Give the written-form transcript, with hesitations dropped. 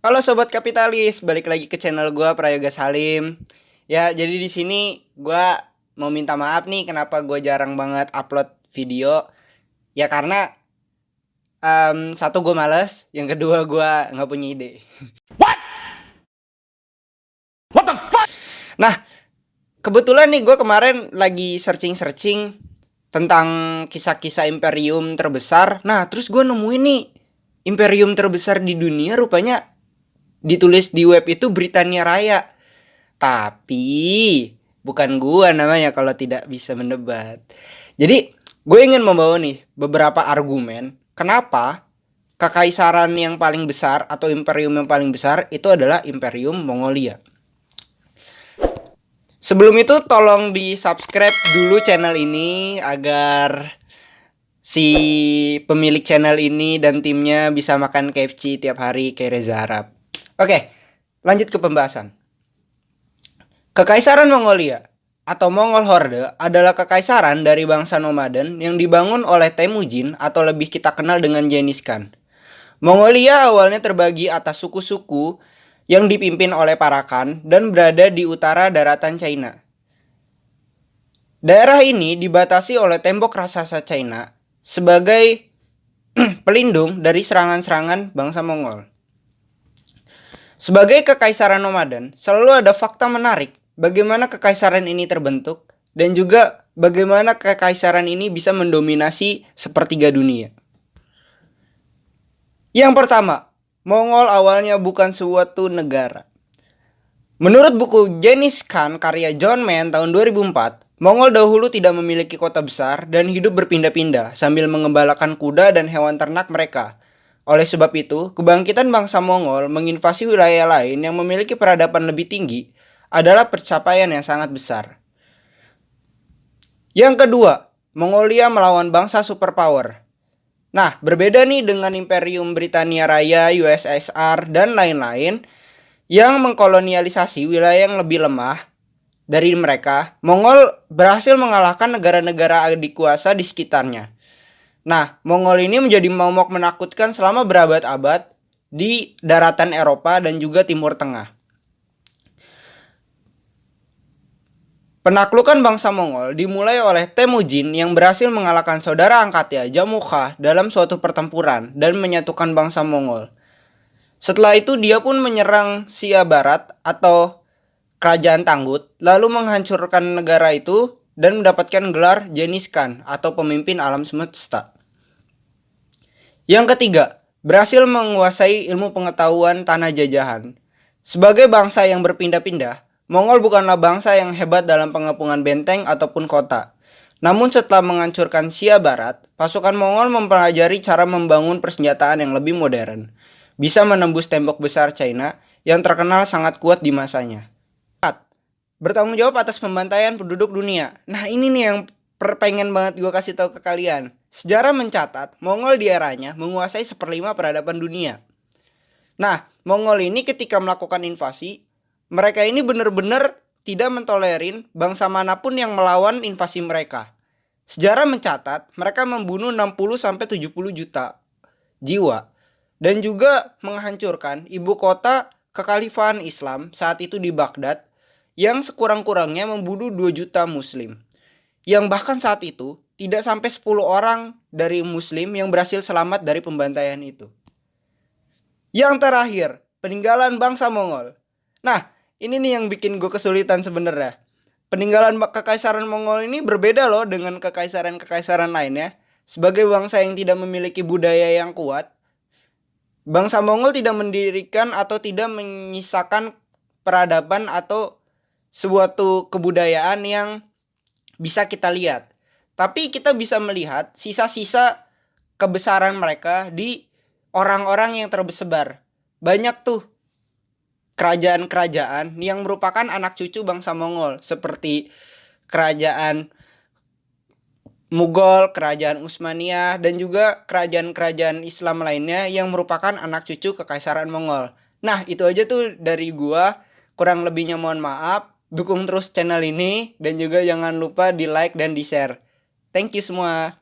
Halo sobat kapitalis, balik lagi ke channel gua Prayoga Salim. Ya, jadi di sini gua mau minta maaf nih kenapa gua jarang banget upload video. Ya karena satu gua males, yang kedua gua nggak punya ide. What the fuck? Nah, kebetulan nih gua kemarin lagi searching tentang kisah-kisah imperium terbesar. Nah, terus gua nemuin nih imperium terbesar di dunia rupanya ditulis di web itu Britania Raya. Tapi bukan gua namanya kalau tidak bisa mendebat. Jadi gue ingin membawa nih beberapa argumen kenapa kekaisaran yang paling besar atau imperium yang paling besar itu adalah Imperium Mongolia. Sebelum itu tolong di subscribe dulu channel ini agar si pemilik channel ini dan timnya bisa makan KFC tiap hari kayak Reza Arab. Oke, lanjut ke pembahasan. Kekaisaran Mongolia atau Mongol Horde adalah kekaisaran dari bangsa nomaden yang dibangun oleh Temujin atau lebih kita kenal dengan Genghis Khan. Mongolia awalnya terbagi atas suku-suku yang dipimpin oleh para Khan dan berada di utara daratan China. Daerah ini dibatasi oleh tembok raksasa China sebagai pelindung dari serangan-serangan bangsa Mongol. Sebagai kekaisaran nomaden, selalu ada fakta menarik bagaimana kekaisaran ini terbentuk dan juga bagaimana kekaisaran ini bisa mendominasi sepertiga dunia. Yang pertama, Mongol awalnya bukan suatu negara. Menurut buku Genghis Khan karya John Mann tahun 2004, Mongol dahulu tidak memiliki kota besar dan hidup berpindah-pindah sambil mengembalakan kuda dan hewan ternak mereka. Oleh sebab itu, kebangkitan bangsa Mongol menginvasi wilayah lain yang memiliki peradaban lebih tinggi adalah pencapaian yang sangat besar. Yang kedua, Mongolia melawan bangsa superpower. Nah, berbeda nih dengan Imperium Britania Raya, USSR, dan lain-lain yang mengkolonialisasi wilayah yang lebih lemah dari mereka, Mongol berhasil mengalahkan negara-negara adikuasa di sekitarnya. Nah, Mongol ini menjadi momok menakutkan selama berabad-abad di daratan Eropa dan juga Timur Tengah. Penaklukan bangsa Mongol dimulai oleh Temujin yang berhasil mengalahkan saudara angkatnya Jamukha dalam suatu pertempuran dan menyatukan bangsa Mongol. Setelah itu dia pun menyerang Sia Barat atau Kerajaan Tanggut, lalu menghancurkan negara itu dan mendapatkan gelar Genghis Khan atau pemimpin alam semesta. Yang ketiga, berhasil menguasai ilmu pengetahuan tanah jajahan. Sebagai bangsa yang berpindah-pindah, Mongol bukanlah bangsa yang hebat dalam pengepungan benteng ataupun kota. Namun setelah menghancurkan Sia Barat, pasukan Mongol mempelajari cara membangun persenjataan yang lebih modern. Bisa menembus tembok besar China yang terkenal sangat kuat di masanya. Bertanggung jawab atas pembantaian penduduk dunia. Nah ini nih yang pengen banget gue kasih tahu ke kalian. Sejarah mencatat, Mongol di eranya menguasai 1/5 peradaban dunia. Nah, Mongol ini ketika melakukan invasi, mereka ini benar-benar tidak mentolerin bangsa manapun yang melawan invasi mereka. Sejarah mencatat, mereka membunuh 60-70 juta jiwa dan juga menghancurkan ibu kota kekhalifahan Islam saat itu di Baghdad yang sekurang-kurangnya membunuh 2 juta muslim. Yang bahkan saat itu tidak sampai 10 orang dari muslim yang berhasil selamat dari pembantaian itu. Yang terakhir, peninggalan bangsa Mongol. Nah, ini nih yang bikin gue kesulitan sebenarnya. Peninggalan kekaisaran Mongol ini berbeda loh dengan kekaisaran-kekaisaran lainnya. Sebagai bangsa yang tidak memiliki budaya yang kuat, bangsa Mongol tidak mendirikan atau tidak menyisakan peradaban atau suatu kebudayaan yang bisa kita lihat. Tapi kita bisa melihat sisa-sisa kebesaran mereka di orang-orang yang tersebar. Banyak tuh kerajaan-kerajaan yang merupakan anak cucu bangsa Mongol. Seperti kerajaan Mughal, kerajaan Utsmaniyah, dan juga kerajaan-kerajaan Islam lainnya yang merupakan anak cucu kekaisaran Mongol. Nah, itu aja tuh dari gua. Kurang lebihnya mohon maaf. Dukung terus channel ini dan juga jangan lupa di like dan di share. Thank you semua.